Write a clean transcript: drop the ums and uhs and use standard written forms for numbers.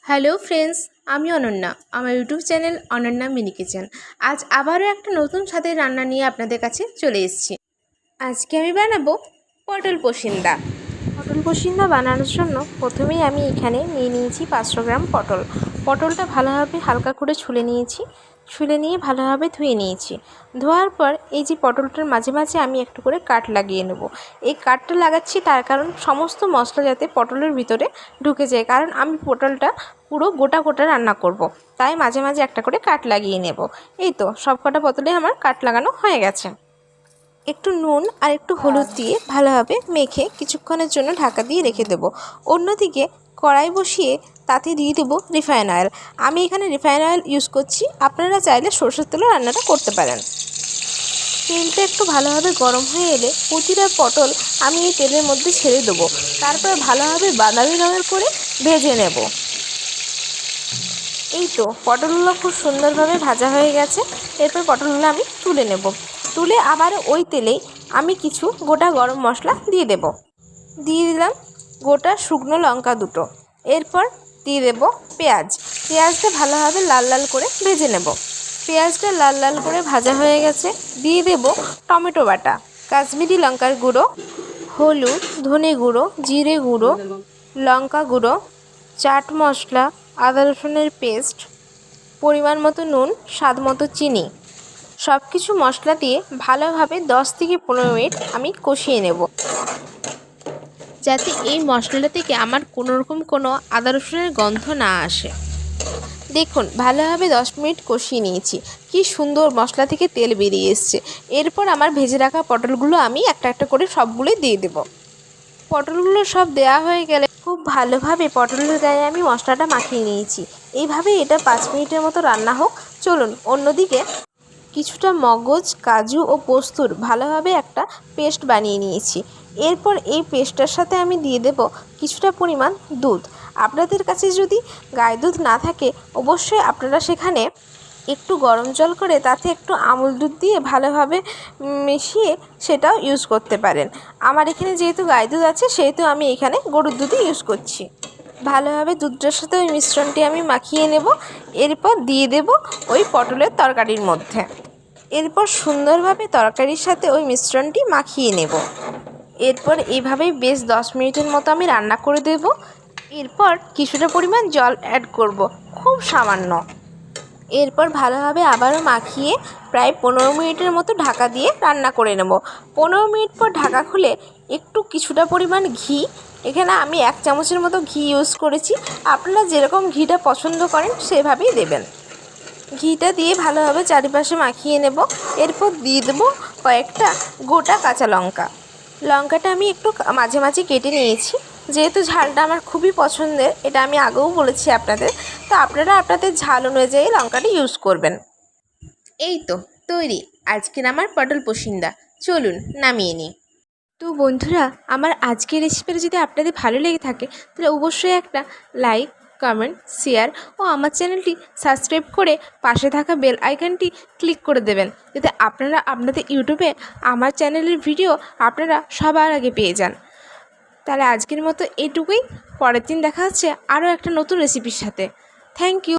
Hello friends, আমি অনন্যা। আমার YouTube channel Ananya mini kitchen. আজ আবারও একটা নতুন স্বাদের রান্না নিয়ে আপনাদের কাছে চলে এসেছি। আজকে আমি বানাবো পটল পসিন্দা। পটল পসিন্দা বানানোর জন্য প্রথমেই আমি এখানে নিয়ে নিয়েছি 500 গ্রাম পটল। পটলটা ভালোভাবে হালকা করে ছুলে নিয়েছি। ছুলে নিয়ে ভালোভাবে ধুয়ে নিয়েছি। ধোয়ার পর এই যে পটলটার মাঝে মাঝে আমি একটু করে কাট লাগিয়ে নেব। এই কাটটা লাগাচ্ছি তার কারণ সমস্ত মশলা যাতে পটলের ভিতরে ঢুকে যায়, কারণ আমি পটলটা পুরো গোটা গোটা রান্না করব, তাই মাঝে মাঝে একটা করে কাট লাগিয়ে নেব। এই তো সব কটা পটলে আমার কাট লাগানো হয়ে গেছে। একটু নুন আর একটু হলুদ দিয়ে ভালোভাবে মেখে কিছুক্ষণের জন্য ঢাকা দিয়ে রেখে দেবো। অন্যদিকে কড়াই বসিয়ে তাতে দিয়ে দেবো রিফাইন অয়েল। আমি এখানে রিফাইন অয়েল ইউজ করছি, আপনারা চাইলে সরষের তেলেও রান্নাটা করতে পারেন। তেলটা একটু ভালোভাবে গরম হয়ে এলে প্রতিটা পটল আমি এই তেলের মধ্যে ছেড়ে দেবো। তারপর ভালোভাবে বাদামি রঙের করে ভেজে নেব। এই তো পটলগুলো খুব সুন্দরভাবে ভাজা হয়ে গেছে। এরপর পটলগুলো আমি তুলে নেব। তুলে আবার ওই তেলেই আমি কিছু গোটা গরম মশলা দিয়ে দেব। দিয়ে দিলাম গোটা শুকনো লঙ্কা দুটো। এরপর দিয়ে দেব পেঁয়াজ। পেঁয়াজটা ভালোভাবে লাল লাল করে ভেজে নেব। পেঁয়াজটা লাল লাল করে ভাজা হয়ে গেছে। দিয়ে দেব টমেটো বাটা, কাশ্মীরি লঙ্কার গুঁড়ো, হলুদ, ধনে গুঁড়ো, জিরে গুঁড়ো, লঙ্কা গুঁড়ো, চাট মশলা, আদা রসুনের পেস্ট, পরিমাণ মতো নুন, স্বাদ মতো চিনি। সব কিছু মশলা দিয়ে ভালোভাবে 10 থেকে 15 মিনিট আমি কষিয়ে নেব, যাতে এই মশলাটা থেকে আমার কোনোরকম কোনো আদা রসুনের গন্ধ না আসে। দেখুন ভালোভাবে 10 মিনিট কষিয়ে নিয়েছি। কি সুন্দর মশলা থেকে তেল বেরিয়ে এসছে। এরপর আমার ভেজে রাখা পটলগুলো আমি একটা একটা করে সবগুলোই দিয়ে দেব। পটলগুলো সব দেওয়া হয়ে গেলে খুব ভালোভাবে পটলের গায়ে আমি মশলাটা মাখিয়ে নিয়েছি। এইভাবে এটা 5 মিনিটের মতো রান্না হোক। চলুন অন্যদিকে কিছুটা মগজ, কাজু ও পোস্তুর ভালোভাবে একটা পেস্ট বানিয়ে নিয়েছি। এরপর এই পেস্টটার সাথে আমি দিয়ে দেব কিছুটা পরিমাণ দুধ। আপনাদের কাছে যদি গাই দুধ না থাকে অবশ্যই আপনারা সেখানে একটু গরম জল করে তাতে একটু আমুল দুধ দিয়ে ভালোভাবে মিশিয়ে সেটাও ইউজ করতে পারেন। আমার এখানে যেহেতু গাই দুধ আছে সেহেতু আমি এখানে গরুর দুধই ইউজ করছি। ভালোভাবে দুধটার সাথে ওই মিশ্রণটি আমি মাখিয়ে নেব। এরপর দিয়ে দেব ওই পটলের তরকারির মধ্যে। এরপর সুন্দরভাবে তরকারির সাথে ওই মিশ্রণটি মাখিয়ে নেব। এরপর এইভাবেই বেশ 10 মিনিটের মতো আমি রান্না করে দেব। এরপর কিছুটা পরিমাণ জল অ্যাড করব, খুব সামান্য। এরপর ভালোভাবে আবারও মাখিয়ে প্রায় 15 মিনিটের মতো ঢাকা দিয়ে রান্না করে নেব। 15 মিনিট পর ঢাকা খুলে একটু কিছুটা পরিমাণ ঘি, এখানে আমি 1 চামচের মতো ঘি ইউজ করেছি। আপনারা যেরকম ঘিটা পছন্দ করেন সেভাবেই দেবেন। ঘিটা দিয়ে ভালোভাবে চারিপাশে মাখিয়ে নেব। এরপর দিয়ে দেবো কয়েকটা গোটা কাঁচা লঙ্কা। লঙ্কাটা আমি একটু মাঝে মাঝে কেটে নিয়েছি, যেহেতু ঝালটা আমার খুবই পছন্দের, এটা আমি আগেও বলেছি আপনাদের, তো আপনারা আপনাদের ঝাল অনুযায়ী লঙ্কাটা ইউজ করবেন। এই তো তৈরি আজকের আমার পটল পসিন্দা। চলুন নামিয়ে নিই। তো বন্ধুরা, আমার আজকের রেসিপিটা যদি আপনাদের ভালো লেগে থাকে তাহলে অবশ্যই একটা লাইক, কমেন্ট, শেয়ার ও আমার চ্যানেলটি সাবস্ক্রাইব করে পাশে থাকা বেল আইকনটি ক্লিক করে দেবেন, যাতে আপনারা আপনাদের ইউটিউবে আমার চ্যানেলের ভিডিও আপনারা সবার আগে পেয়ে যান। তাহলে আজকের মতো এইটুকুই। পরের দিন দেখা হচ্ছে আরও একটা নতুন রেসিপির সাথে। Thank you.